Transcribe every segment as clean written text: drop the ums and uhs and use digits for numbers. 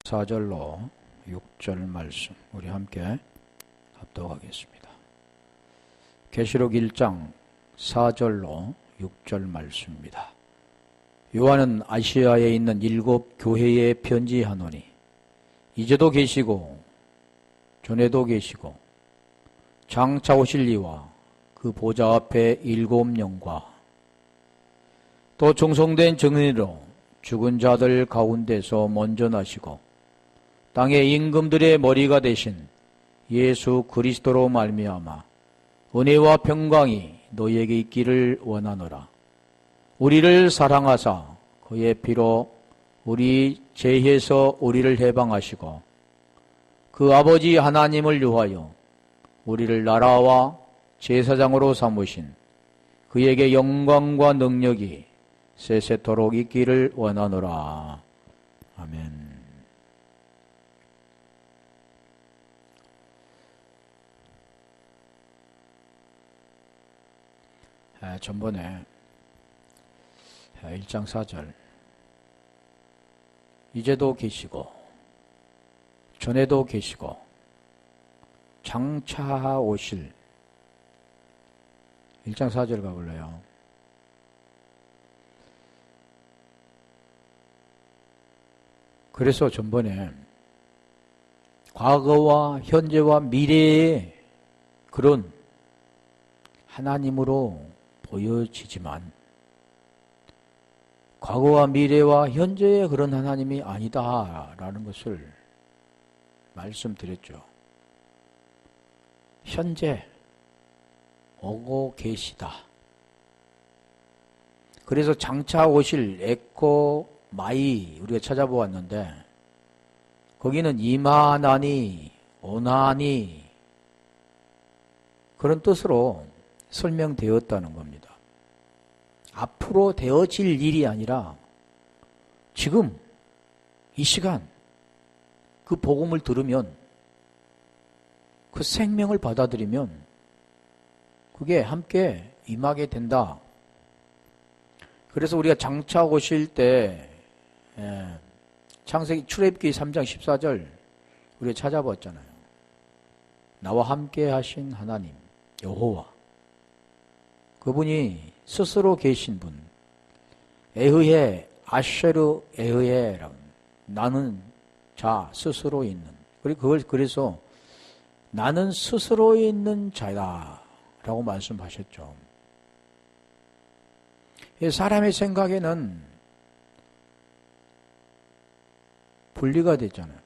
4절로 6절 말씀 우리 함께 합독하겠습니다. 계시록 1장 4절로 6절 말씀입니다. 요한은 아시아에 있는 7 교회에 편지하노니 이제도 계시고 전에도 계시고 장차 오실 이와 그 보좌 앞에 7 영과 또 충성된 증인으로 죽은 자들 가운데서 먼저 나시고 땅의 임금들의 머리가 되신 예수 그리스도로 말미암아 은혜와 평강이 너희에게 있기를 원하노라. 우리를 사랑하사 그의 피로 우리 죄에서 우리를 해방하시고 그 아버지 하나님을 위하여 우리를 나라와 제사장으로 삼으신 그에게 영광과 능력이 세세토록 있기를 원하노라. 아멘. 전번에 1장 4절 이제도 계시고 전에도 계시고 장차 오실 1장 4절 가볼래요. 그래서 전번에 과거와 현재와 미래의 그런 하나님으로 보여지지만 과거와 미래와 현재의 그런 하나님이 아니다라는 것을 말씀드렸죠. 현재 오고 계시다. 그래서 장차 오실 에코 마이 우리가 찾아보았는데 거기는 임하나니 오나니 그런 뜻으로 설명되었다는 겁니다. 앞으로 되어질 일이 아니라 지금 이 시간 그 복음을 들으면 그 생명을 받아들이면 그게 함께 임하게 된다. 그래서 우리가 장차 오실 때 창세기 출애굽기 3장 14절 우리가 찾아봤잖아요. 나와 함께 하신 하나님 여호와 그분이 스스로 계신 분 에흐에 아쉐르 에흐에라고 나는 자 스스로 있는 그래서 나는 스스로 있는 자다 라고 말씀하셨죠. 사람의 생각에는 분리가 됐잖아요.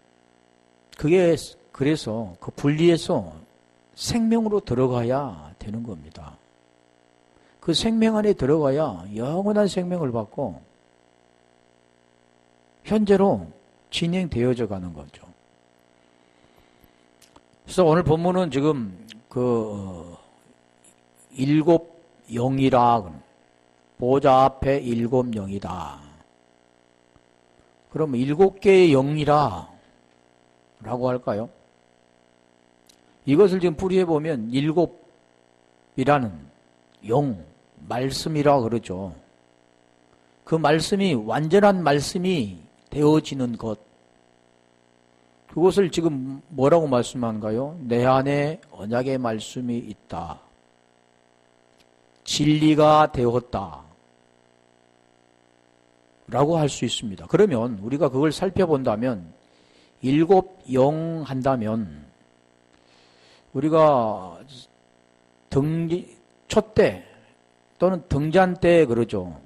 그게 그래서 그 분리해서 생명으로 들어가야 되는 겁니다. 그 생명 안에 들어가야 영원한 생명을 받고 현재로 진행되어져 가는 거죠. 그래서 오늘 본문은 지금 그 7 영이라 보좌 앞에 7 영이다. 그럼 7개의 영이라 라고 할까요? 이것을 지금 풀이해 보면 7이라는 영, 말씀이라 그러죠. 그 말씀이 완전한 말씀이 되어지는 것. 그것을 지금 뭐라고 말씀하는가요? 내 안에 언약의 말씀이 있다. 진리가 되었다. 라고 할 수 있습니다. 그러면 우리가 그걸 살펴본다면 7 영 한다면 우리가 촛대 또는 등잔 때 그러죠.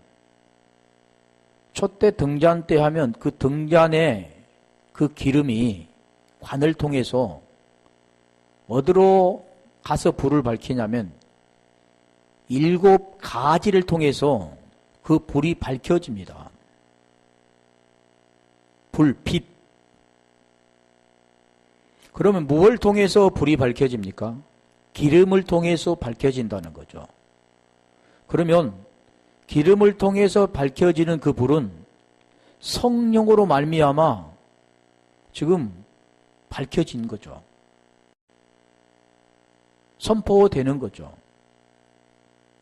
촛대 등잔 때 하면 그 등잔에 그 기름이 관을 통해서 어디로 가서 불을 밝히냐면 7 가지를 통해서 그 불이 밝혀집니다. 불, 빛. 그러면 무엇을 통해서 불이 밝혀집니까? 기름을 통해서 밝혀진다는 거죠. 그러면 기름을 통해서 밝혀지는 그 불은 성령으로 말미암아 지금 밝혀진 거죠. 선포되는 거죠.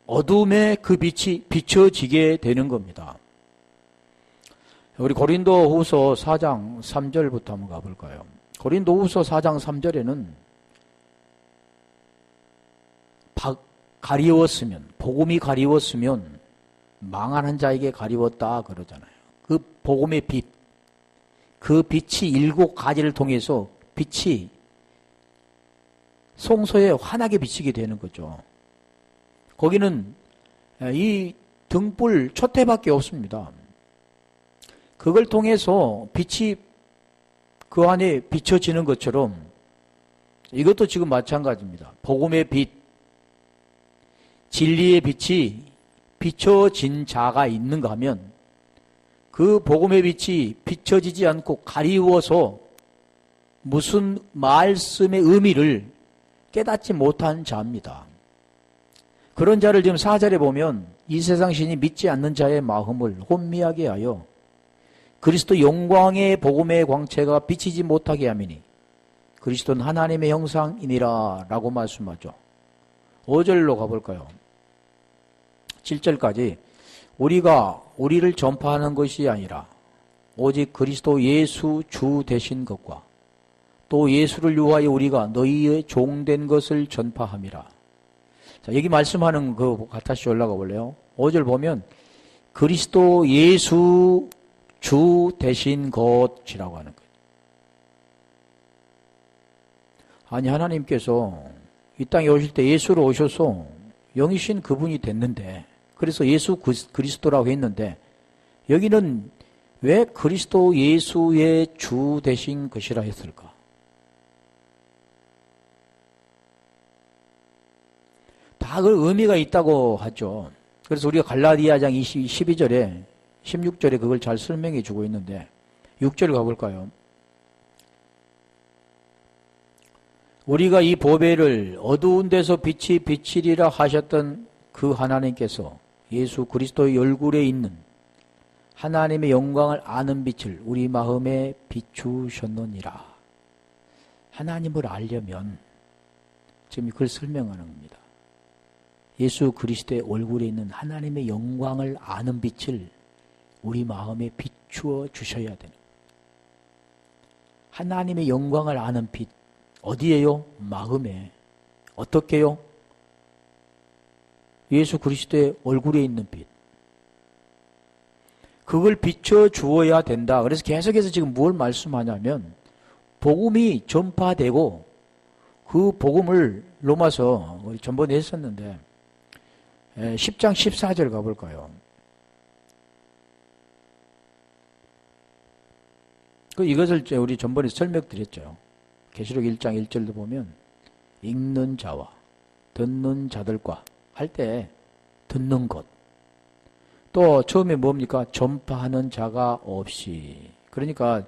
어둠에 그 빛이 비춰지게 되는 겁니다. 우리 고린도후서 4장 3절부터 한번 가볼까요? 고린도후서 4장 3절에는 가리웠으면, 복음이 가리웠으면 망하는 자에게 가리웠다 그러잖아요. 그 복음의 빛, 그 빛이 7가지를 통해서 빛이 송소에 환하게 비치게 되는 거죠. 거기는 이 등불 촛대밖에 없습니다. 그걸 통해서 빛이 그 안에 비춰지는 것처럼 이것도 지금 마찬가지입니다. 복음의 빛, 진리의 빛이 비춰진 자가 있는가 하면 그 복음의 빛이 비춰지지 않고 가리워서 무슨 말씀의 의미를 깨닫지 못한 자입니다. 그런 자를 지금 4절에 보면 이 세상 신이 믿지 않는 자의 마음을 혼미하게 하여 그리스도 영광의 복음의 광채가 비치지 못하게 함이니 그리스도는 하나님의 형상이니라 라고 말씀하죠. 5절로 가볼까요? 7절까지 우리가 우리를 전파하는 것이 아니라 오직 그리스도 예수 주 되신 것과 또 예수를 위하여 우리가 너희의 종된 것을 전파함이라. 자, 여기 말씀하는 그 다시 올라가 볼래요? 5절 보면 그리스도 예수 주 되신 것이라고 하는 거예요. 아니 하나님께서 이 땅에 오실 때 예수로 오셔서 영이신 그분이 됐는데 그래서 예수 그리스도라고 했는데 여기는 왜 그리스도 예수의 주 되신 것이라 했을까? 다 그 의미가 있다고 하죠. 그래서 우리가 갈라디아장 12절에 16절에 그걸 잘 설명해 주고 있는데 6절 가볼까요? 우리가 이 보배를 어두운 데서 빛이 비치리라 하셨던 그 하나님께서 예수 그리스도의 얼굴에 있는 하나님의 영광을 아는 빛을 우리 마음에 비추셨느니라. 하나님을 알려면 지금 그걸 설명하는 겁니다. 예수 그리스도의 얼굴에 있는 하나님의 영광을 아는 빛을 우리 마음에 비추어 주셔야 되는 하나님의 영광을 아는 빛 어디에요? 마음에. 어떻게요? 예수 그리스도의 얼굴에 있는 빛. 그걸 비춰 주어야 된다. 그래서 계속해서 지금 뭘 말씀하냐면 복음이 전파되고 그 복음을 로마서 우리 전번에 했었는데 10장 14절 가볼까요? 이것을 우리 전번에 설명드렸죠. 계시록 1장 1절도 보면 읽는 자와 듣는 자들과 할 때 듣는 것. 또 처음에 뭡니까? 전파하는 자가 없이. 그러니까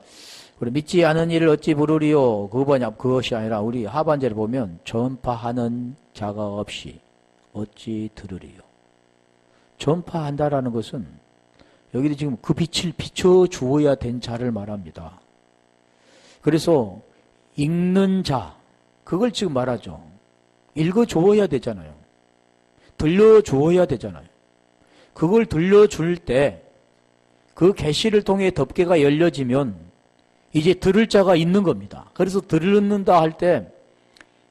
우리 믿지 않은 일을 어찌 부르리요? 그것이 아니라 우리 하반절에 보면 전파하는 자가 없이 어찌 들으리요? 전파한다라는 것은 여기도 지금 그 빛을 비춰 주어야 된 자를 말합니다. 그래서 읽는 자, 그걸 지금 말하죠. 읽어 주어야 되잖아요. 들려 주어야 되잖아요. 그걸 들려줄 때 그 계시를 통해 덮개가 열려지면 이제 들을 자가 있는 겁니다. 그래서 들는다 할 때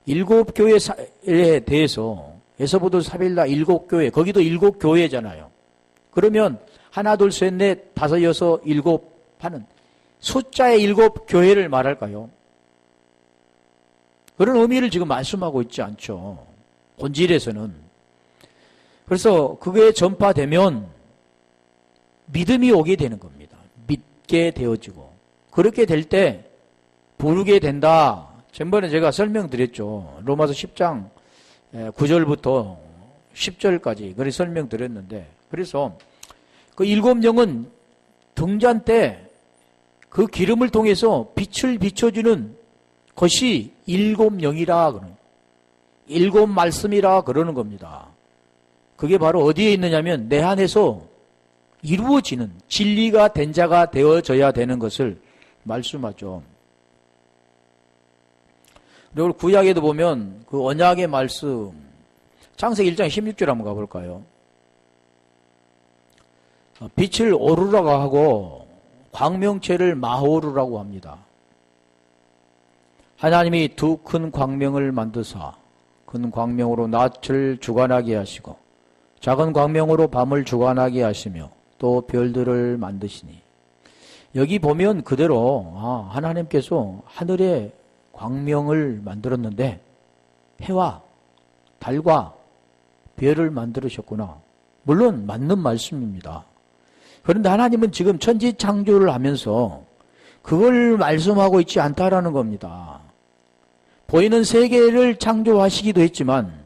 7교회에 대해서 에서부터 사빌라 7교회, 거기도 7교회잖아요. 그러면 하나, 둘, 셋, 넷, 다섯, 여섯, 일곱 하는 숫자의 7교회를 말할까요? 그런 의미를 지금 말씀하고 있지 않죠. 본질에서는. 그래서 그게 전파되면 믿음이 오게 되는 겁니다. 믿게 되어지고. 그렇게 될 때 부르게 된다. 전번에 제가 설명드렸죠. 로마서 10장 9절부터 10절까지 그렇게 설명드렸는데 그래서 그 7영은 등잔 때 그 기름을 통해서 빛을 비춰주는 것이 7영이라 그러는 7 말씀이라 그러는 겁니다. 그게 바로 어디에 있느냐면 내 안에서 이루어지는 진리가 된 자가 되어져야 되는 것을 말씀하죠. 그리고 구약에도 보면 그 언약의 말씀 창세기 1장 16절 한번 가볼까요? 빛을 오르라고 하고 광명체를 마호르라고 합니다. 하나님이 두 큰 광명을 만드사 큰 광명으로 낮을 주관하게 하시고 작은 광명으로 밤을 주관하게 하시며 또 별들을 만드시니, 여기 보면 그대로 하나님께서 하늘에 광명을 만들었는데 해와 달과 별을 만들으셨구나. 물론 맞는 말씀입니다. 그런데 하나님은 지금 천지 창조를 하면서 그걸 말씀하고 있지 않다라는 겁니다. 보이는 세계를 창조하시기도 했지만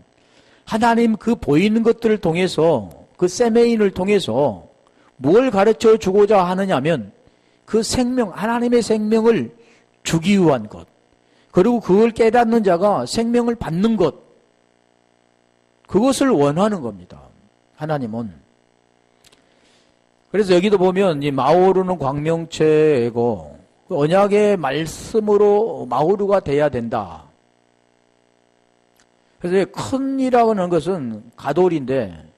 하나님 그 보이는 것들을 통해서, 그 세메인을 통해서 뭘 가르쳐 주고자 하느냐면 그 생명, 하나님의 생명을 주기 위한 것, 그리고 그걸 깨닫는 자가 생명을 받는 것, 그것을 원하는 겁니다. 하나님은. 그래서 여기도 보면 이 마오르는 광명체이고 언약의 말씀으로 마오르가 돼야 된다. 그래서 큰이라고 하는 것은 가돌인데,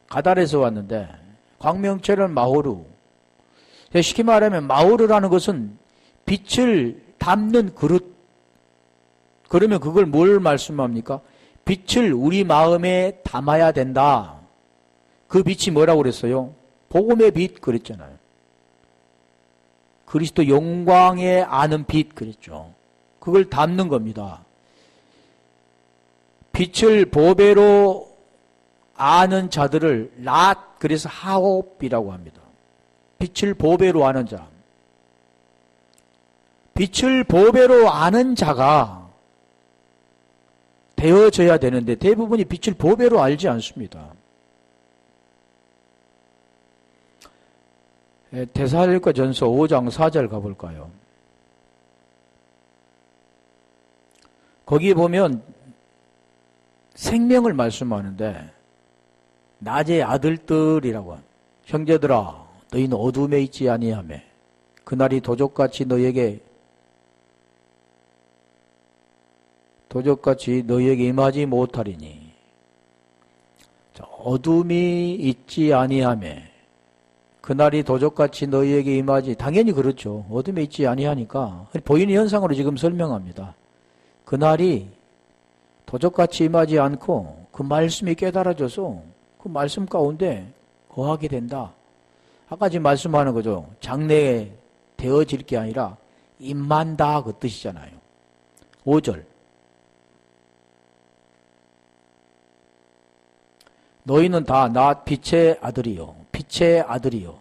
가달에서 왔는데 광명체는 마오르. 쉽게 말하면 마오르라는 것은 빛을 담는 그릇. 그러면 그걸 뭘 말씀합니까? 빛을 우리 마음에 담아야 된다. 그 빛이 뭐라고 그랬어요? 복음의 빛 그랬잖아요. 그리스도 영광에 아는 빛 그랬죠. 그걸 담는 겁니다. 빛을 보배로 아는 자들을 랏, 그래서 하옵이라고 합니다. 빛을 보배로 아는 자. 빛을 보배로 아는 자가 되어져야 되는데 대부분이 빛을 보배로 알지 않습니다. 데살로니가 전서 5장 4절 가볼까요? 거기에 보면 생명을 말씀하는데 낮의 아들들이라고 합니다. 형제들아 너희는 어둠에 있지 아니하며 그날이 도적같이 너희에게 임하지 못하리니. 자, 어둠이 있지 아니하며 그날이 도적같이 너희에게 임하지. 당연히 그렇죠. 어둠에 있지 아니하니까 보이는 현상으로 지금 설명합니다. 그날이 도적같이 임하지 않고 그 말씀이 깨달아져서 그 말씀 가운데 거하게 된다. 아까 지금 말씀하는 거죠. 장래에 되어질 게 아니라 임한다 그 뜻이잖아요. 5절. 너희는 다 낮 빛의 아들이요 빛의 아들이요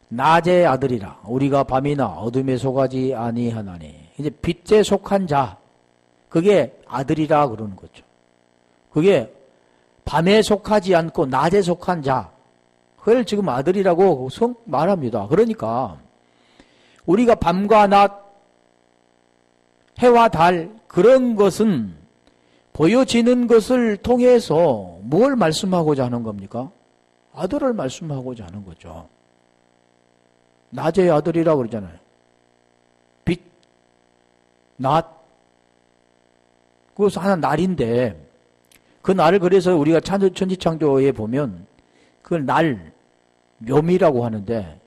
낮의 아들이라. 우리가 밤이나 어둠에 속하지 아니하나니. 이제 빛에 속한 자, 그게 아들이라 그러는 거죠. 그게 밤에 속하지 않고 낮에 속한 자, 그걸 지금 아들이라고 말합니다. 그러니까 우리가 밤과 낮, 해와 달, 그런 것은 보여지는 것을 통해서 뭘 말씀하고자 하는 겁니까? 아들을 말씀하고자 하는 거죠. 낮의 아들이라고 그러잖아요. 빛, 낮. 그것은 하나 날인데, 그 날을 그래서 우리가 천지창조에 보면 그 날, 묘미라고 하는데,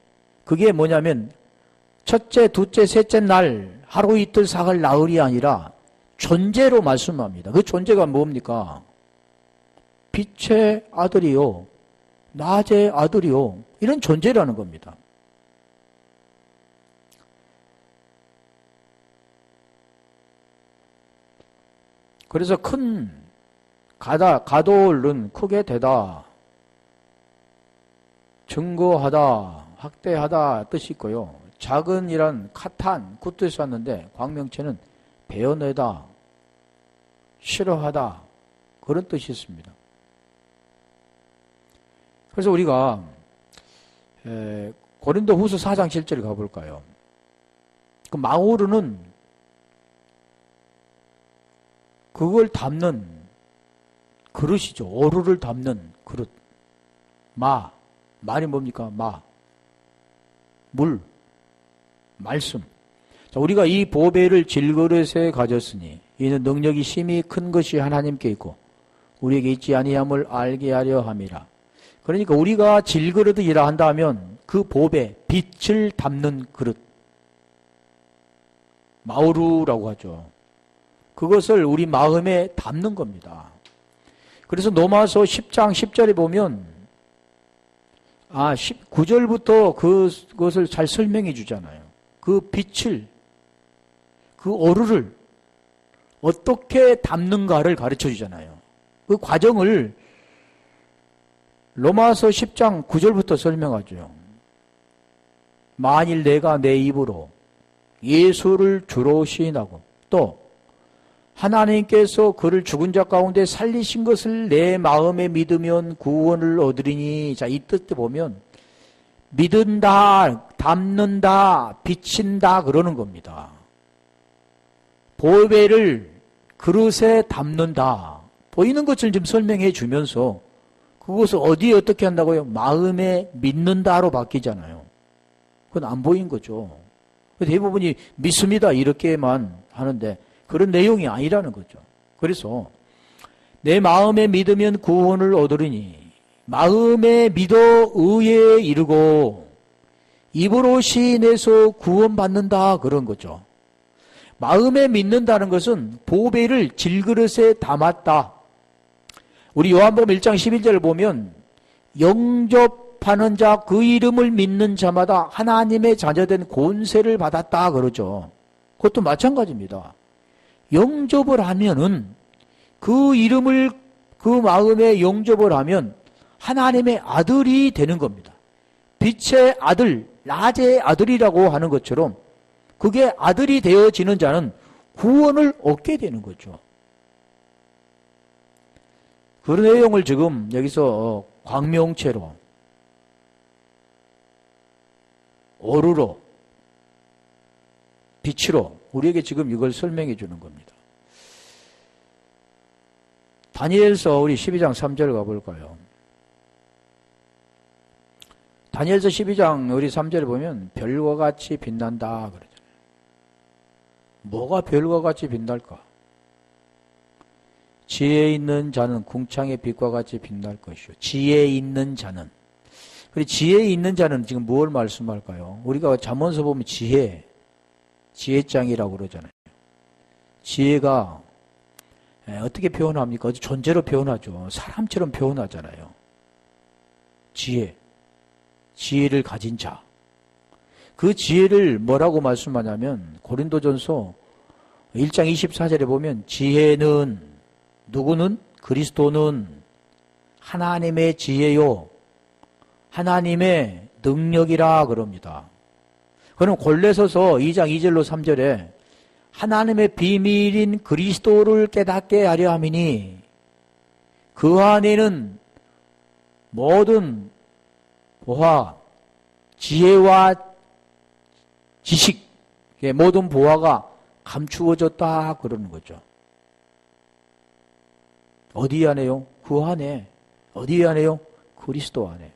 그게 뭐냐면 첫째, 둘째, 셋째 날, 하루 이틀 사흘 나흘이 아니라 존재로 말씀합니다. 그 존재가 뭡니까? 빛의 아들이요, 낮의 아들이요, 이런 존재라는 겁니다. 그래서 큰 가돌은 크게 되다, 증거하다, 확대하다 뜻이 있고요. 작은이란 카탄, 그 뜻이 왔는데 광명체는 베어내다, 싫어하다, 그런 뜻이 있습니다. 그래서 우리가 고린도후서 4장 7절 가볼까요? 그 마오르는 그걸 담는 그릇이죠. 오르를 담는 그릇. 말이 뭡니까? 물, 말씀. 자, 우리가 이 보배를 질그릇에 가졌으니 이는 능력이 심히 큰 것이 하나님께 있고 우리에게 있지 아니함을 알게 하려 함이라. 그러니까 우리가 질그릇이라 한다면 그 보배, 빛을 담는 그릇. 마우루라고 하죠. 그것을 우리 마음에 담는 겁니다. 그래서 로마서 10장 10절에 보면 9절부터 그것을 잘 설명해 주잖아요. 그 빛을, 그 오르를 어떻게 담는가를 가르쳐 주잖아요. 그 과정을 로마서 10장 9절부터 설명하죠. 만일 내가 내 입으로 예수를 주로 시인하고 또 하나님께서 그를 죽은 자 가운데 살리신 것을 내 마음에 믿으면 구원을 얻으리니. 자, 이 뜻에 보면 믿는다, 담는다, 비친다 그러는 겁니다. 보배를 그릇에 담는다. 보이는 것을 좀 설명해 주면서 그것을 어디에 어떻게 한다고요? 마음에 믿는다로 바뀌잖아요. 그건 안 보인 거죠. 대부분이 믿습니다 이렇게만 하는데 그런 내용이 아니라는 거죠. 그래서 내 마음에 믿으면 구원을 얻으리니 마음에 믿어 의에 이르고 입으로 시인해서 구원받는다 그런 거죠. 마음에 믿는다는 것은 보배를 질그릇에 담았다. 우리 요한복음 1장 11절을 보면 영접하는 자 그 이름을 믿는 자마다 하나님의 자녀된 권세를 받았다 그러죠. 그것도 마찬가지입니다. 영접을 하면은 그 이름을 그 마음에 영접을 하면 하나님의 아들이 되는 겁니다. 빛의 아들, 낮의 아들이라고 하는 것처럼 그게 아들이 되어지는 자는 구원을 얻게 되는 거죠. 그런 내용을 지금 여기서 광명체로, 오르로, 빛으로 우리에게 지금 이걸 설명해 주는 겁니다. 다니엘서 우리 12장 3절 가볼까요? 다니엘서 12장 우리 3절에 보면 별과 같이 빛난다 그러잖아요. 뭐가 별과 같이 빛날까? 지혜 있는 자는 궁창의 빛과 같이 빛날 것이요. 지혜 있는 자는. 그리고 지혜 있는 자는 지금 뭘 말씀할까요? 우리가 잠언서 보면 지혜장이라고 그러잖아요. 지혜가 어떻게 표현합니까? 존재로 표현하죠. 사람처럼 표현하잖아요. 지혜를 가진 자. 그 지혜를 뭐라고 말씀하냐면 고린도전서 1장 24절에 보면 지혜는 누구는? 그리스도는 하나님의 지혜요 하나님의 능력이라 그럽니다. 그럼 골로새서 2장 2절로 3절에 하나님의 비밀인 그리스도를 깨닫게 하려 함이니 그 안에는 모든 보화, 지혜와 지식의 모든 보화가 감추어졌다 그러는 거죠. 어디 안에요? 그 안에. 어디 안에요? 그리스도 안에.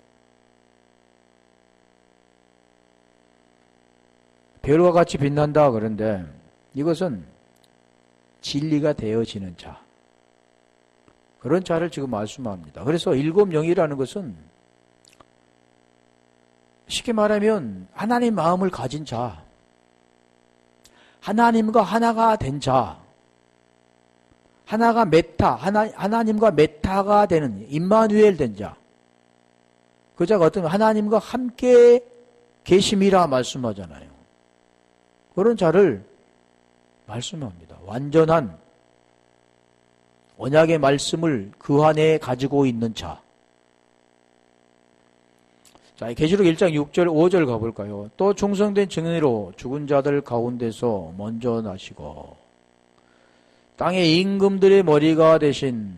별과 같이 빛난다 그런데 이것은 진리가 되어지는 자. 그런 자를 지금 말씀합니다. 그래서 일곱 영이라는 것은 쉽게 말하면 하나님 마음을 가진 자, 하나님과 하나가 된 자, 하나가 메타, 하나님과 메타가 되는 임마누엘 된 자. 그 자가 어떤 하나님과 함께 계심이라 말씀하잖아요. 그런 자를 말씀합니다. 완전한 언약의 말씀을 그 안에 가지고 있는 자. 자, 계시록 1장 6절, 5절 가볼까요? 또 충성된 증인으로 죽은 자들 가운데서 먼저 나시고 땅의 임금들의 머리가 되신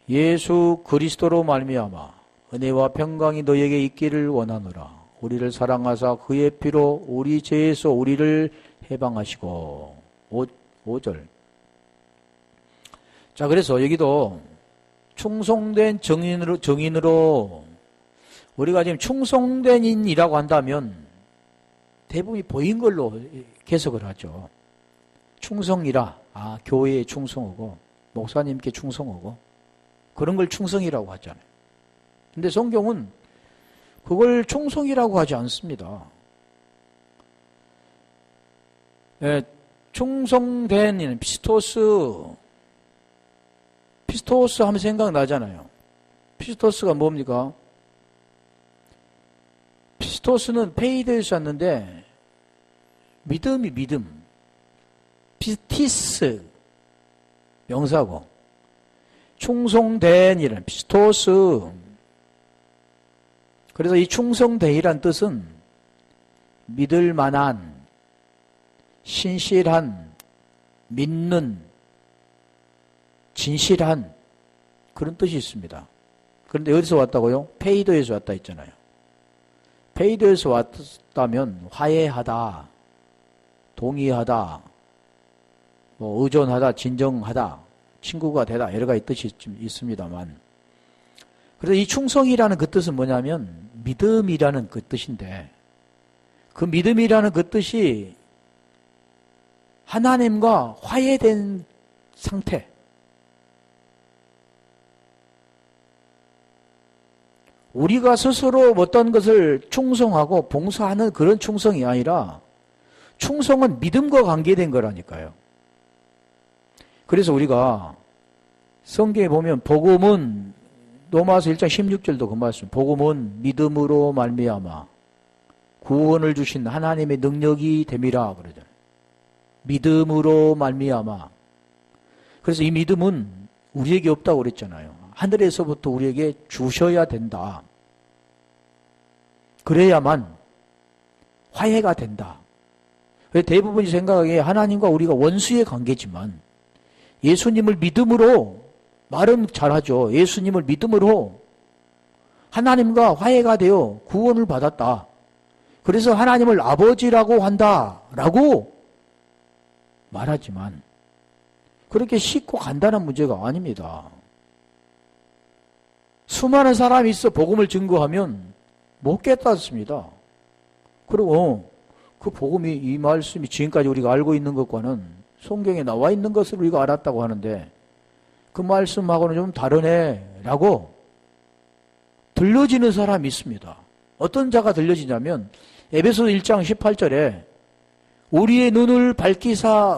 예수 그리스도로 말미암아 은혜와 평강이 너에게 있기를 원하노라. 우리를 사랑하사 그의 피로 우리 죄에서 우리를 해방하시고 5절. 자, 그래서 여기도 충성된 증인으로 우리가 지금 충성된 인이라고 한다면 대부분이 보인 걸로 해석을 하죠. 충성이라, 교회에 충성하고 목사님께 충성하고 그런 걸 충성이라고 하잖아요. 근데 성경은 그걸 충성이라고 하지 않습니다. 예, 충성된 이는 피스토스 하면 생각나잖아요. 피스토스가 뭡니까? 피스토스는 페이드에서 왔는데 믿음이 믿음. 피스티스 명사고, 충성된 이라는 피스토스. 그래서 이 충성되이란 뜻은 믿을 만한, 신실한, 믿는, 진실한 그런 뜻이 있습니다. 그런데 어디서 왔다고요? 페이도에서 왔다 했잖아요. 페이도에서 왔다면 화해하다, 동의하다, 뭐 의존하다, 진정하다, 친구가 되다 여러 가지 뜻이 좀 있습니다만, 그래서 이 충성이라는 그 뜻은 뭐냐면 믿음이라는 그 뜻인데, 그 믿음이라는 그 뜻이 하나님과 화해된 상태, 우리가 스스로 어떤 것을 충성하고 봉사하는 그런 충성이 아니라 충성은 믿음과 관계된 거라니까요. 그래서 우리가 성경에 보면 복음은 로마서 1장 16절도 그 말씀, 복음은 믿음으로 말미암아 구원을 주신 하나님의 능력이 됨이라 그러잖아요. 믿음으로 말미암아. 그래서 이 믿음은 우리에게 없다고 그랬잖아요. 하늘에서부터 우리에게 주셔야 된다. 그래야만 화해가 된다. 대부분이 생각하기에 하나님과 우리가 원수의 관계지만 예수님을 믿음으로, 말은 잘하죠. 예수님을 믿음으로 하나님과 화해가 되어 구원을 받았다. 그래서 하나님을 아버지라고 한다라고 말하지만 그렇게 쉽고 간단한 문제가 아닙니다. 수많은 사람이 있어 복음을 증거하면 못 깨닫습니다. 그리고 그 복음이, 이 말씀이 지금까지 우리가 알고 있는 것과는 성경에 나와 있는 것을 우리가 알았다고 하는데 그 말씀하고는 좀 다르네 라고 들려지는 사람이 있습니다. 어떤 자가 들려지냐면 에베소 1장 18절에 우리의 눈을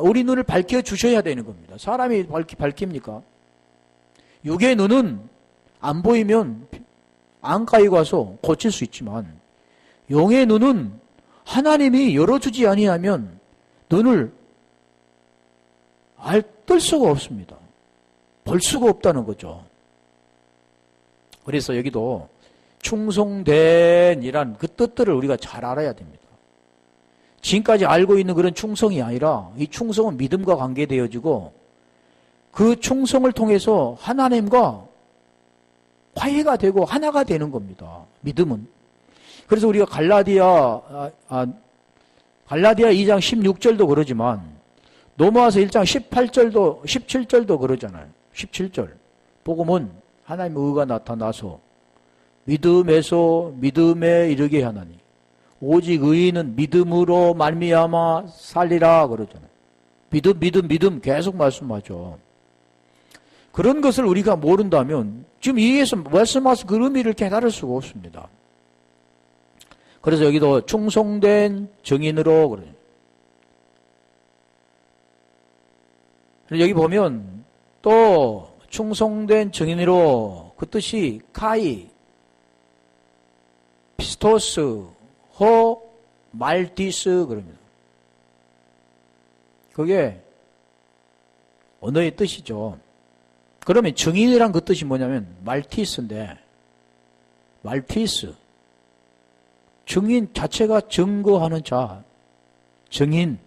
우리 눈을 밝혀주셔야 되는 겁니다. 사람이 밝힙니까? 육의 눈은 안 보이면 안과에 가서 고칠 수 있지만 영의 눈은 하나님이 열어주지 아니하면 눈을 뜰 수가 없습니다. 볼 수가 없다는 거죠. 그래서 여기도 충성된 이란 그 뜻들을 우리가 잘 알아야 됩니다. 지금까지 알고 있는 그런 충성이 아니라 이 충성은 믿음과 관계되어지고 그 충성을 통해서 하나님과 화해가 되고 하나가 되는 겁니다. 믿음은. 그래서 우리가 갈라디아 2장 16절도 그러지만 로마서 1장 18절도 17절도 그러잖아요. 17절. 복음은 하나님의 의가 나타나서 믿음에서 믿음에 이르게 하나니 오직 의인은 믿음으로 말미암아 살리라 그러잖아요. 믿음 계속 말씀하죠. 그런 것을 우리가 모른다면 지금 이에서 말씀하신 그 의미를 깨달을 수가 없습니다. 그래서 여기도 충성된 증인으로 그래요. 여기 보면 또 충성된 증인으로 그 뜻이 카이, 피스토스, 호, 말티스 그럽니다. 그게 언어의 뜻이죠. 그러면 증인이란 그 뜻이 뭐냐면 말티스인데, 말티스 증인 자체가 증거하는 자, 증인,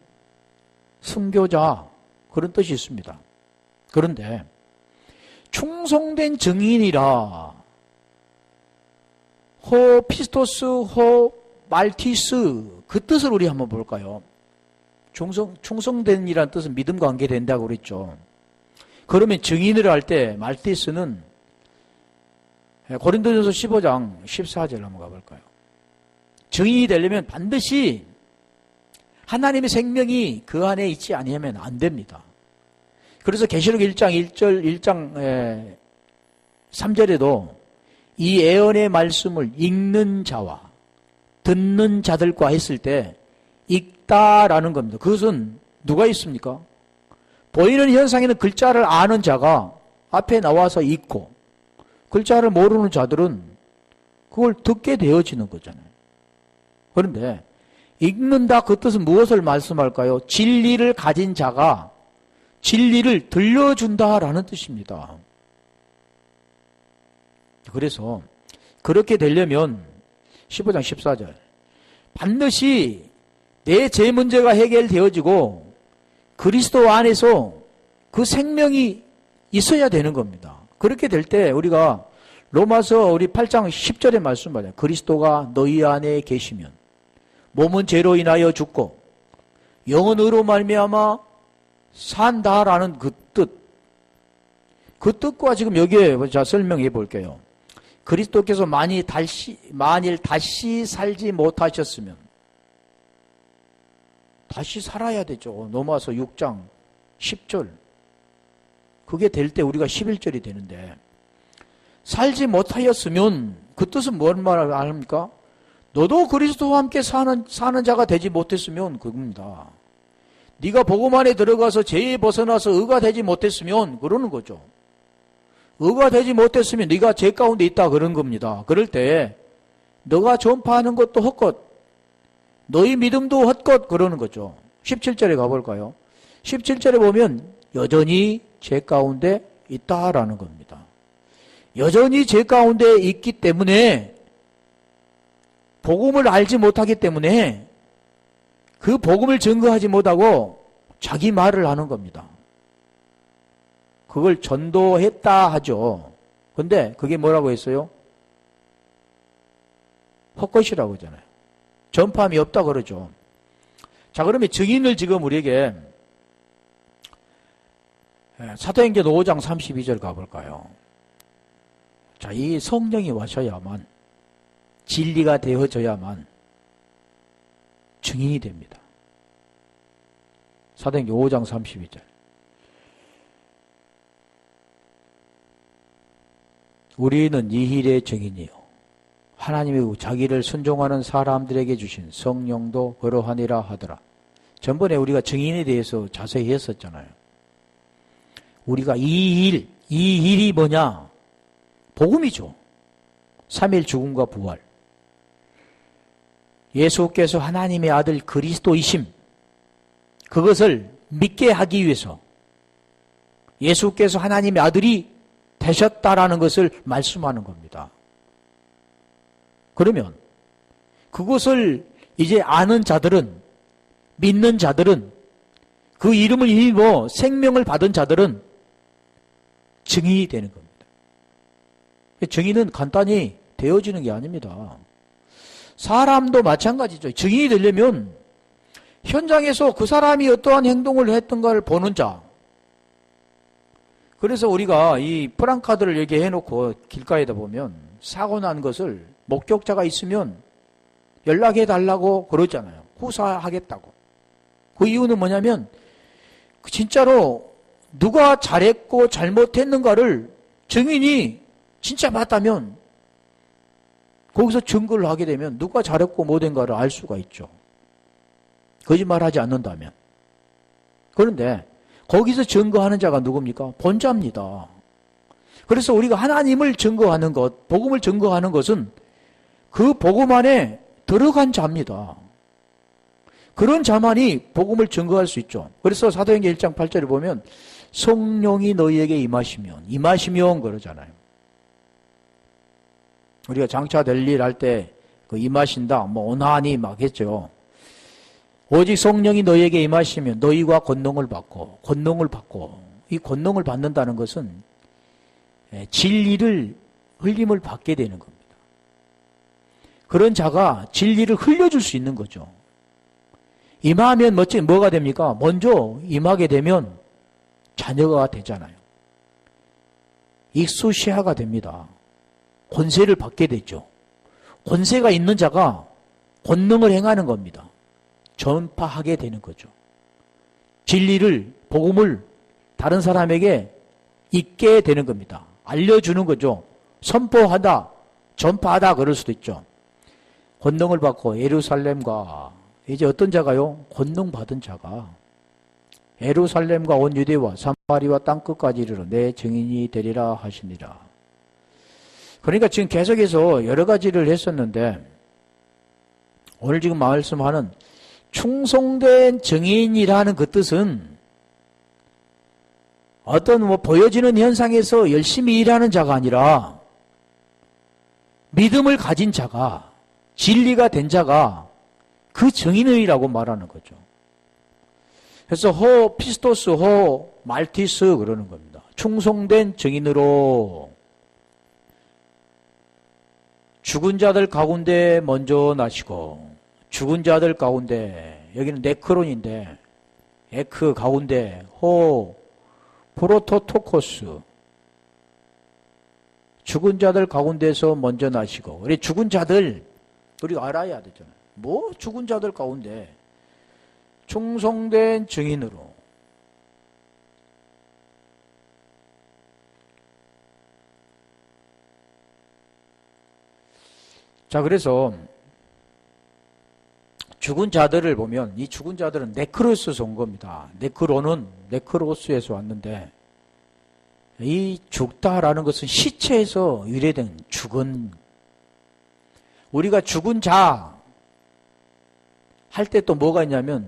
순교자 그런 뜻이 있습니다. 그런데 충성된 증인이라 호 피스토스 호 말티스 그 뜻을 우리 한번 볼까요? 충성된이라는 뜻은 믿음과 관계된다고 그랬죠. 그러면 증인을 할 때 말티스는 고린도전서 15장 14절 한번 가볼까요? 증인이 되려면 반드시 하나님의 생명이 그 안에 있지 아니하면 안 됩니다. 그래서 계시록 1장 3절에도 이 예언의 말씀을 읽는 자와 듣는 자들과 했을 때 읽다라는 겁니다. 그것은 누가 있습니까? 보이는 현상에는 글자를 아는 자가 앞에 나와서 읽고 글자를 모르는 자들은 그걸 듣게 되어지는 거잖아요. 그런데 읽는다 그 뜻은 무엇을 말씀할까요? 진리를 가진 자가 진리를 들려준다라는 뜻입니다. 그래서 그렇게 되려면 15장 14절 반드시 내 죄 문제가 해결되어지고 그리스도 안에서 그 생명이 있어야 되는 겁니다. 그렇게 될 때 우리가 로마서 우리 8장 10절의 말씀 받아요. 그리스도가 너희 안에 계시면 몸은 죄로 인하여 죽고 영은 의로 말미암아 산다라는 그 뜻. 그 뜻과 지금 여기에 자 설명해 볼게요. 그리스도께서 만일 다시 살지 못하셨으면 다시 살아야 되죠. 로마서 6장 10절. 그게 될 때 우리가 11절이 되는데 살지 못하였으면 그 뜻은 뭔 말을 합니까? 너도 그리스도와 함께 사는 자가 되지 못했으면 그겁니다. 네가 복음 안에 들어가서 죄에 벗어나서 의가 되지 못했으면 그러는 거죠. 의가 되지 못했으면 네가 죄 가운데 있다 그런 겁니다. 그럴 때 너가 전파하는 것도 헛것, 너희 믿음도 헛것 그러는 거죠. 17절에 가볼까요? 17절에 보면 여전히 죄 가운데 있다라는 겁니다. 여전히 죄 가운데 있기 때문에 복음을 알지 못하기 때문에 그 복음을 증거하지 못하고 자기 말을 하는 겁니다. 그걸 전도했다 하죠. 근데 그게 뭐라고 했어요? 헛것이라고 하잖아요. 전파함이 없다 그러죠. 자, 그러면 증인을 지금 우리에게 사도행전 5장 32절 가볼까요? 자, 이 성령이 와셔야만 진리가 되어져야만 증인이 됩니다. 사도행전 5장 32절. 우리는 이 일의 증인이요 하나님이 자기를 순종하는 사람들에게 주신 성령도 그러하니라 하더라. 전번에 우리가 증인에 대해서 자세히 했었잖아요. 우리가 이 일이 뭐냐? 복음이죠. 3일 죽음과 부활. 예수께서 하나님의 아들 그리스도이심. 그것을 믿게 하기 위해서 예수께서 하나님의 아들이 되셨다라는 것을 말씀하는 겁니다. 그러면 그것을 이제 아는 자들은, 믿는 자들은, 그 이름을 힘입어 생명을 받은 자들은 증인이 되는 겁니다. 증인은 간단히 되어지는 게 아닙니다. 사람도 마찬가지죠. 증인이 되려면 현장에서 그 사람이 어떠한 행동을 했던가를 보는 자. 그래서 우리가 이 프랑카드를 이렇게 해놓고 길가에다 보면 사고 난 것을 목격자가 있으면 연락해 달라고 그러잖아요. 후사하겠다고. 그 이유는 뭐냐면 진짜로 누가 잘했고 잘못했는가를 증인이 진짜 맞다면 거기서 증거를 하게 되면 누가 잘했고 못했는가를 알 수가 있죠. 거짓말하지 않는다면. 그런데 거기서 증거하는 자가 누굽니까? 본자입니다. 그래서 우리가 하나님을 증거하는 것, 복음을 증거하는 것은 그 복음 안에 들어간 자입니다. 그런 자만이 복음을 증거할 수 있죠. 그래서 사도행전 1장 8절에 보면 성령이 너희에게 임하시면 그러잖아요. 우리가 장차 될 일 할 때 그 임하신다, 뭐 온하니 막 했죠. 오직 성령이 너희에게 임하시면 너희가 권능을 받고 이 권능을 받는다는 것은 진리를 흘림을 받게 되는 겁니다. 그런 자가 진리를 흘려줄 수 있는 거죠. 임하면 뭐가 됩니까? 먼저 임하게 되면 자녀가 되잖아요. 익수시아가 됩니다. 권세를 받게 되죠. 권세가 있는 자가 권능을 행하는 겁니다. 전파하게 되는 거죠. 진리를, 복음을 다른 사람에게 있게 되는 겁니다. 알려주는 거죠. 선포하다, 전파하다 그럴 수도 있죠. 권능을 받고 예루살렘과 이제 어떤 자가요? 권능 받은 자가 예루살렘과 온 유대와 사마리와 땅끝까지 이르러 내 증인이 되리라 하시니라. 그러니까 지금 계속해서 여러 가지를 했었는데 오늘 지금 말씀하는 충성된 증인이라는 그 뜻은 어떤 보여지는 현상에서 열심히 일하는 자가 아니라 믿음을 가진 자가, 진리가 된 자가 그 증인이라고 말하는 거죠. 그래서 호 피스토스, 호 말티스 그러는 겁니다. 충성된 증인으로 죽은 자들 가운데 먼저 나시고, 죽은 자들 가운데, 여기는 네크론인데 에크 가운데 호 프로토토코스, 죽은 자들 가운데서 먼저 나시고. 우리 죽은 자들 우리가 알아야 되잖아요. 뭐 죽은 자들 가운데 충성된 증인으로 자, 그래서 죽은 자들을 보면 이 죽은 자들은 네크로스에서 온 겁니다. 네크로는 네크로스에서 왔는데 이 죽다라는 것은 시체에서 유래된 죽은, 우리가 죽은 자 할 때 또 뭐가 있냐면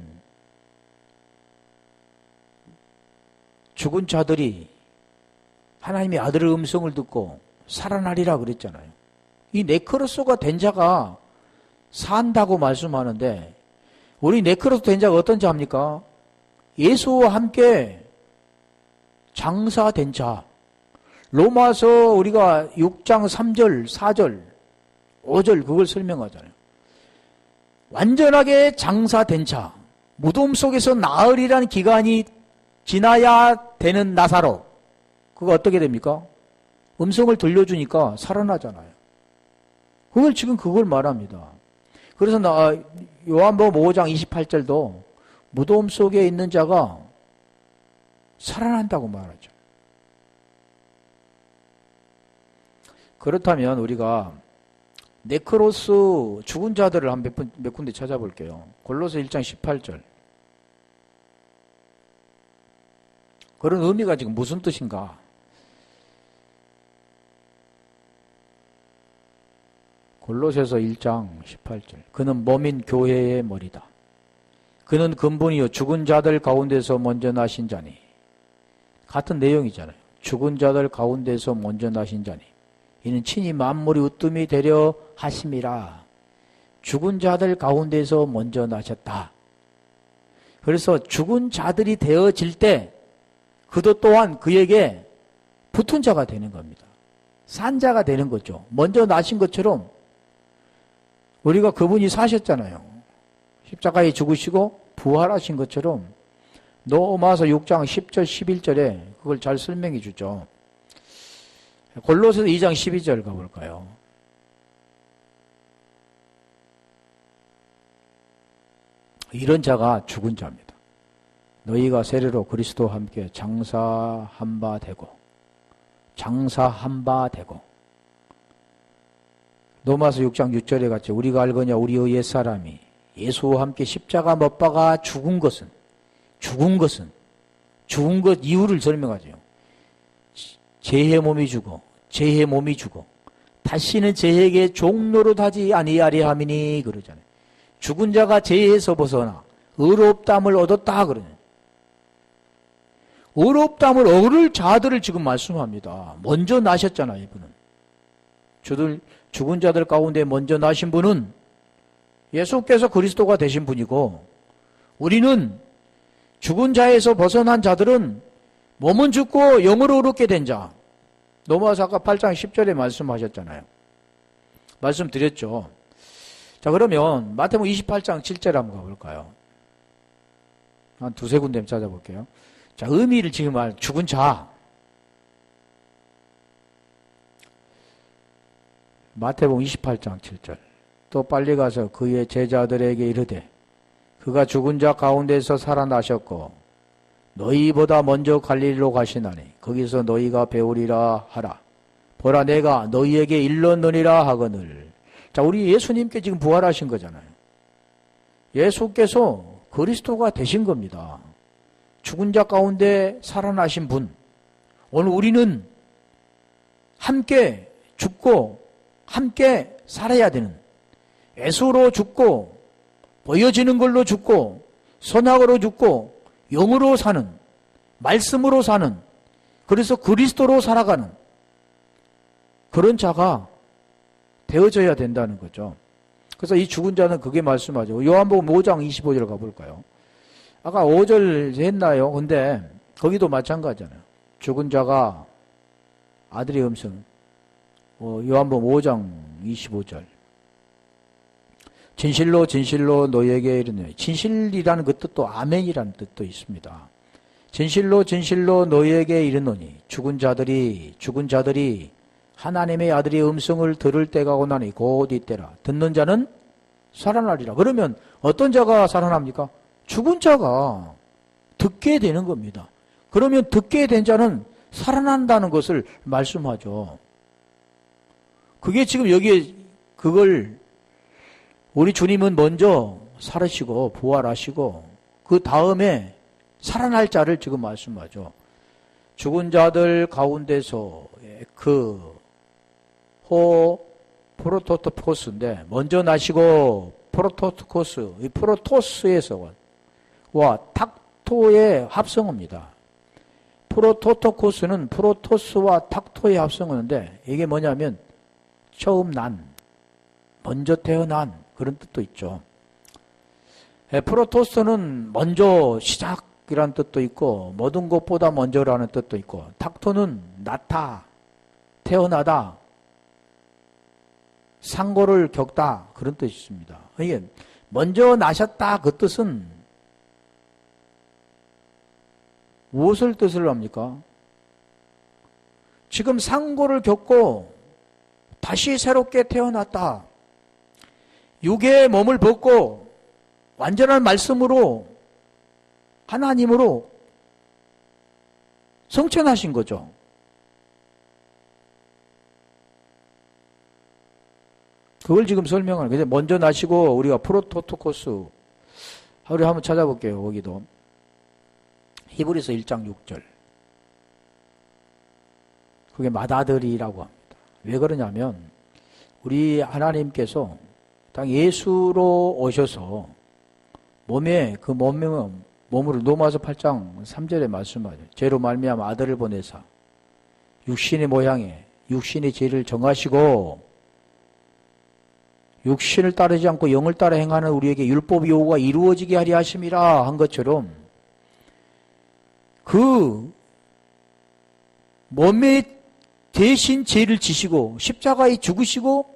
죽은 자들이 하나님의 아들의 음성을 듣고 살아나리라 그랬잖아요. 이 네크로스가 된 자가 산다고 말씀하는데 우리 네크로스 된 자가 어떤 자입니까? 예수와 함께 장사된 자. 로마서 우리가 6장 3절, 4절, 5절 그걸 설명하잖아요. 완전하게 장사된 자. 무덤 속에서 나흘이라는 기간이 지나야 되는 나사로. 그거 어떻게 됩니까? 음성을 들려주니까 살아나잖아요. 그걸 말합니다. 그래서 요한복음 5장 28절도 무덤 속에 있는 자가 살아난다고 말하죠. 그렇다면 우리가 네크로스 죽은 자들을 한 몇 군데 찾아볼게요. 골로새 1장 18절. 그런 의미가 지금 무슨 뜻인가? 골로새서 1장 18절. 그는 몸인 교회의 머리다. 그는 근본이요 죽은 자들 가운데서 먼저 나신 자니. 같은 내용이잖아요. 죽은 자들 가운데서 먼저 나신 자니. 이는 친히 만물이 으뜸이 되려 하심이라. 죽은 자들 가운데서 먼저 나셨다. 그래서 죽은 자들이 되어질 때 그도 또한 그에게 붙은 자가 되는 겁니다. 산 자가 되는 거죠. 먼저 나신 것처럼 우리가 그분이 사셨잖아요. 십자가에 죽으시고 부활하신 것처럼 로마서 6장 10절 11절에 그걸 잘 설명해 주죠. 골로새서 2장 12절 가볼까요? 이런 자가 죽은 자입니다. 너희가 세례로 그리스도와 함께 장사한 바 되고 로마서 6장 6절에 같이 우리가 알거냐 우리의 옛사람이 예수와 함께 십자가 못 박아 죽은 것 이유를 설명하죠. 죄의 몸이 죽어 다시는 죄에게 종노릇하지 아니하리 함이니 그러잖아요. 죽은 자가 죄에서 벗어나 의롭다함을 얻었다 그러네. 의롭다함을 얻을 자들을 지금 말씀합니다. 먼저 나셨잖아요. 이분은 죽은 자들 가운데 먼저 나신 분은 예수께서 그리스도가 되신 분이고, 우리는 죽은 자에서 벗어난 자들은 몸은 죽고 영으로 의롭게 된 자. 로마서 아까 8장 10절에 말씀하셨잖아요. 말씀드렸죠. 자, 그러면 마태복음 28장 7절 한번 가볼까요? 한 두세 군데 찾아볼게요. 자, 의미를 지금 죽은 자. 마태복음 28장 7절. 또 빨리 가서 그의 제자들에게 이르되 그가 죽은 자 가운데서 살아나셨고 너희보다 먼저 갈릴리로 가시나니 거기서 너희가 배우리라 하라. 보라 내가 너희에게 일렀느니라 하거늘. 자, 우리 예수님께 지금 부활하신 거잖아요. 예수께서 그리스도가 되신 겁니다. 죽은 자 가운데 살아나신 분. 오늘 우리는 함께 죽고 함께 살아야 되는, 애수로 죽고 보여지는 걸로 죽고 선악으로 죽고 영으로 사는, 말씀으로 사는, 그래서 그리스도로 살아가는 그런 자가 되어져야 된다는 거죠. 그래서 이 죽은 자는 그게 말씀하죠. 요한복음 5장 25절 가볼까요? 아까 5절 했나요? 근데 거기도 마찬가지잖아요. 죽은 자가 아들의 음성. 요한복음 5장 25절. 진실로 진실로 너희에게 이르노니. 진실이라는 그 뜻도 아멘이라는 뜻도 있습니다. 진실로 진실로 너희에게 이르노니 죽은 자들이 하나님의 아들의 음성을 들을 때가 오나니 곧 이때라. 듣는 자는 살아나리라. 그러면 어떤 자가 살아납니까? 죽은 자가 듣게 되는 겁니다. 그러면 듣게 된 자는 살아난다는 것을 말씀하죠. 그게 지금 여기에 그걸 우리 주님은 먼저 살으시고 부활하시고 그 다음에 살아날 자를 지금 말씀하죠. 죽은 자들 가운데서 그 프로토토코스인데 먼저 나시고 프로토토코스, 이 프로토스에서 와 탁토의 합성어입니다. 프로토토코스는 프로토스와 탁토의 합성어인데 이게 뭐냐면 처음 난, 먼저 태어난 그런 뜻도 있죠. 프로토스는 먼저 시작이라는 뜻도 있고 모든 것보다 먼저라는 뜻도 있고 탁토는 낳다, 태어나다, 상고를 겪다 그런 뜻이 있습니다. 이게 먼저 나셨다 그 뜻은 무엇을 뜻을 합니까? 지금 상고를 겪고 다시 새롭게 태어났다. 육의 몸을 벗고 완전한 말씀으로 하나님으로 성천하신 거죠. 그걸 지금 설명하는 거예요. 먼저 나시고 우리가 프로토토코스 우리 한번 찾아볼게요. 거기도 히브리서 1장 6절 그게 맏아들이라고 합니다. 왜 그러냐면 우리 하나님께서 당 예수로 오셔서 몸으로 로마서 8장 3절에 말씀하죠. 죄로 말미암아 아들을 보내사 육신의 모양에 육신의 죄를 정하시고 육신을 따르지 않고 영을 따라 행하는 우리에게 율법 요구가 이루어지게 하려 하심이라 한 것처럼 그 몸에 대신 죄를 지시고 십자가에 죽으시고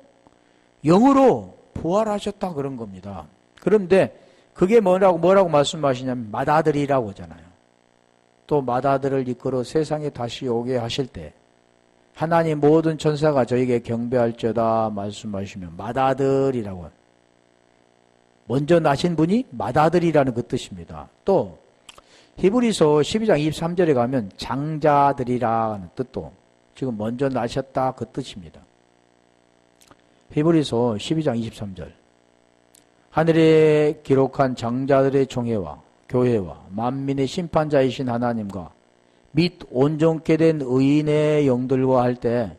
영으로 부활하셨다 그런 겁니다. 그런데 그게 뭐라고 말씀하시냐면 맏아들이라고 하잖아요. 또 맏아들을 이끌어 세상에 다시 오게 하실 때 하나님 모든 천사가 저에게 경배할지어다 말씀하시면 맏아들이라고 먼저 나신 분이 맏아들이라는 그 뜻입니다. 또 히브리서 12장 23절에 가면 장자들이라는 뜻도 지금 먼저 나셨다 그 뜻입니다. 히브리서 12장 23절 하늘에 기록한 장자들의 총회와 교회와 만민의 심판자이신 하나님과 및 온전케 된 의인의 영들과 할 때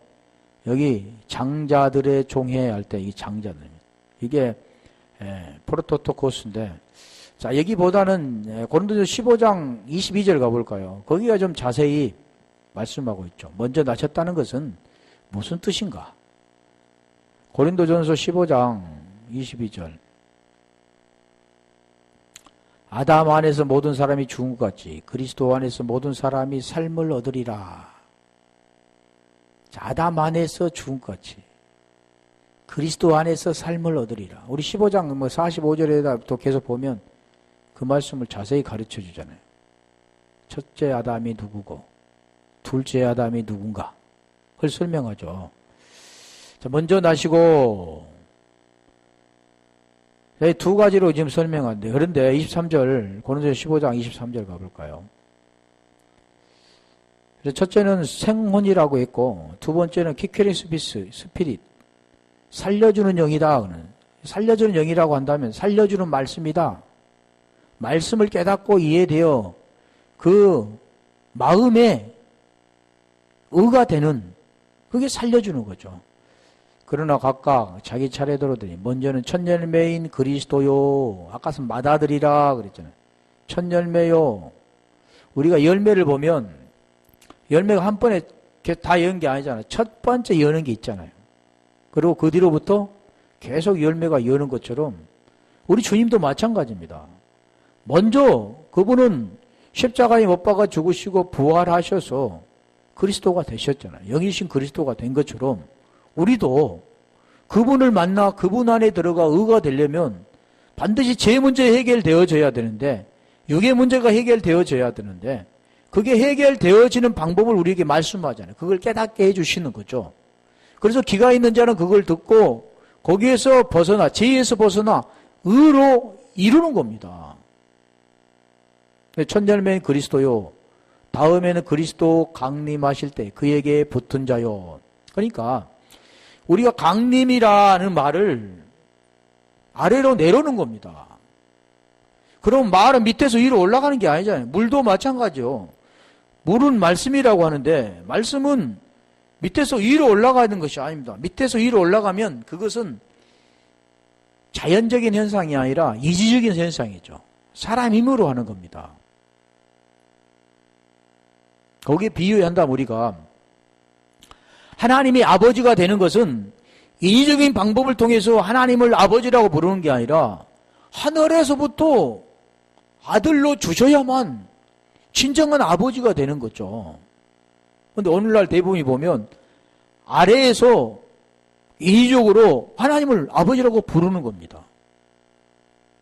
여기 장자들의 총회 할 때 이 장자들입니다. 이게 프로토토코스인데 자 여기보다는 고린도전서 15장 22절 가볼까요? 거기가 좀 자세히 말씀하고 있죠. 먼저 나셨다는 것은 무슨 뜻인가? 고린도전서 15장 22절 아담 안에서 모든 사람이 죽은 것 같이 그리스도 안에서 모든 사람이 삶을 얻으리라. 자, 아담 안에서 죽은 것 같이 그리스도 안에서 삶을 얻으리라. 우리 15장 45절에다 또 계속 보면 그 말씀을 자세히 가르쳐 주잖아요. 첫째 아담이 누구고 둘째 아담이 누군가 그걸 설명하죠. 자, 먼저 나시고 두 가지로 지금 설명하는데 그런데 23절 고린도전서 15장 23절 가볼까요? 그래서 첫째는 생혼이라고 했고, 두 번째는 키케링 스피릿, 살려주는 영이다. 살려주는 영이라고 한다면 살려주는 말씀이다. 말씀을 깨닫고 이해되어 그 마음에 의가 되는, 그게 살려주는 거죠. 그러나 각각 자기 차례대로더니 먼저는 첫 열매인 그리스도요. 아까는 맏아들이라 그랬잖아요. 첫 열매요. 우리가 열매를 보면 열매가 한 번에 다 여는 게 아니잖아요. 첫 번째 여는 게 있잖아요. 그리고 그 뒤로부터 계속 열매가 여는 것처럼 우리 주님도 마찬가지입니다. 먼저 그분은 십자가에 못 박아 죽으시고 부활하셔서 그리스도가 되셨잖아요. 영이신 그리스도가 된 것처럼 우리도 그분을 만나 그분 안에 들어가 의가 되려면 반드시 제 문제 해결되어져야 되는데, 육의 문제가 해결되어져야 되는데, 그게 해결되어지는 방법을 우리에게 말씀하잖아요. 그걸 깨닫게 해주시는 거죠. 그래서 기가 있는 자는 그걸 듣고 거기에서 벗어나, 죄에서 벗어나 의로 이루는 겁니다. 첫 열매는 그리스도요. 다음에는 그리스도 강림하실 때 그에게 붙은 자요. 그러니까 우리가 강림이라는 말을 아래로 내려오는 겁니다. 그럼 말은 밑에서 위로 올라가는 게 아니잖아요. 물도 마찬가지요. 물은 말씀이라고 하는데 말씀은 밑에서 위로 올라가는 것이 아닙니다. 밑에서 위로 올라가면 그것은 자연적인 현상이 아니라 이지적인 현상이죠. 사람 힘으로 하는 겁니다. 거기에 비유한다면 우리가 하나님이 아버지가 되는 것은 인위적인 방법을 통해서 하나님을 아버지라고 부르는 게 아니라 하늘에서부터 아들로 주셔야만 진정한 아버지가 되는 거죠. 그런데 오늘날 대부분이 보면 아래에서 인위적으로 하나님을 아버지라고 부르는 겁니다.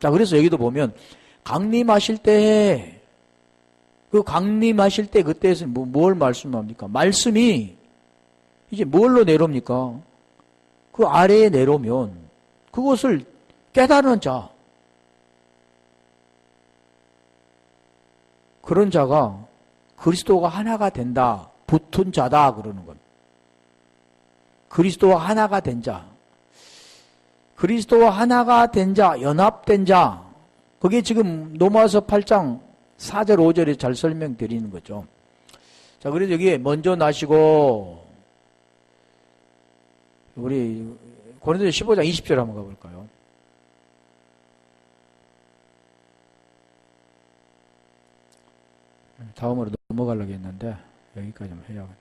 자, 그래서 여기도 보면 강림하실 때, 그 강림하실 때 그때에서 뭘 말씀합니까? 말씀이 이제 뭘로 내려옵니까? 그 아래에 내려오면 그것을 깨달은 자, 그런 자가 그리스도가 하나가 된다, 붙은 자다 그러는 겁니다. 그리스도와 하나가 된 자, 그리스도와 하나가 된 자, 연합된 자, 그게 지금 로마서 8장 4절 5절에 잘 설명드리는 거죠. 자, 그래서 여기에 먼저 나시고 우리 고린도서 15장 20절 한번 가볼까요? 다음으로 넘어가려고 했는데 여기까지만 해야겠네.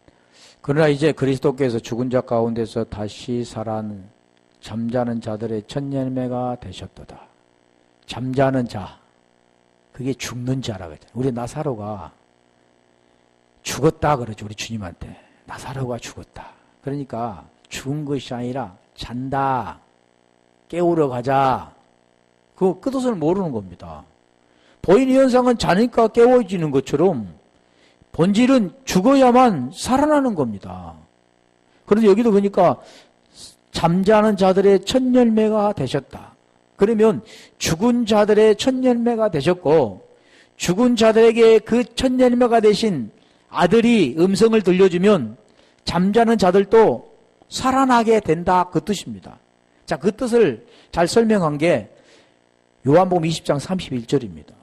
그러나 이제 그리스도께서 죽은 자 가운데서 다시 살아난 잠자는 자들의 첫 열매가 되셨도다. 잠자는 자, 그게 죽는 자라고 했잖아요. 우리 나사로가 죽었다 그러죠. 우리 주님한테 나사로가 죽었다. 그러니까 죽은 것이 아니라 잔다, 깨우러 가자, 그 끝을 모르는 겁니다. 보이는 현상은 자니까 깨워지는 것처럼 본질은 죽어야만 살아나는 겁니다. 그런데 여기도 보니까 잠자는 자들의 첫 열매가 되셨다. 그러면 죽은 자들의 첫 열매가 되셨고, 죽은 자들에게 그 첫 열매가 되신 아들이 음성을 들려주면 잠자는 자들도 살아나게 된다, 그 뜻입니다. 자, 그 뜻을 잘 설명한 게 요한복음 20장 31절입니다.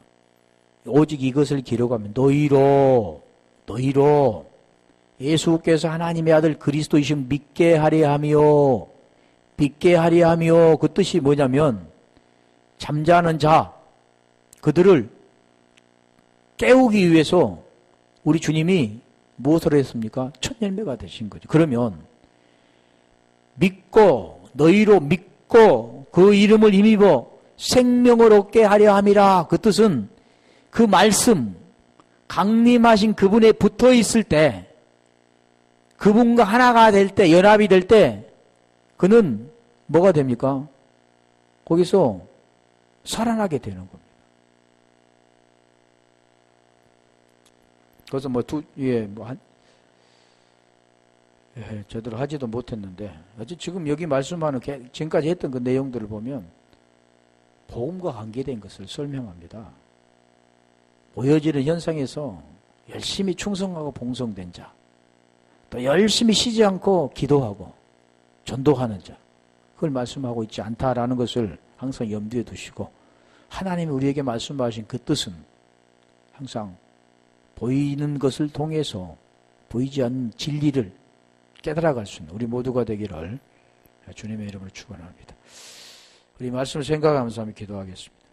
오직 이것을 기록하면 너희로 예수께서 하나님의 아들 그리스도이심 믿게 하려 하며, 믿게 하려 하며, 그 뜻이 뭐냐면 잠자는 자, 그들을 깨우기 위해서 우리 주님이 무엇을 했습니까? 첫 열매가 되신 거죠. 그러면 믿고, 너희로 믿고 그 이름을 힘입어 생명을 얻게 하려 함이라. 그 뜻은 그 말씀, 강림하신 그분에 붙어 있을 때, 그분과 하나가 될 때, 연합이 될 때, 그는 뭐가 됩니까? 거기서 살아나게 되는 겁니다. 그래서 제대로 하지도 못했는데, 어쨌든 지금 여기 말씀하는, 지금까지 했던 그 내용들을 보면, 복음과 관계된 것을 설명합니다. 보여지는 현상에서 열심히 충성하고 봉성된 자, 또 열심히 쉬지 않고 기도하고 전도하는 자, 그걸 말씀하고 있지 않다라는 것을 항상 염두에 두시고, 하나님이 우리에게 말씀하신 그 뜻은 항상 보이는 것을 통해서 보이지 않는 진리를 깨달아갈 수 있는 우리 모두가 되기를 주님의 이름으로 축원합니다. 우리 말씀을 생각하면서 한번 기도하겠습니다.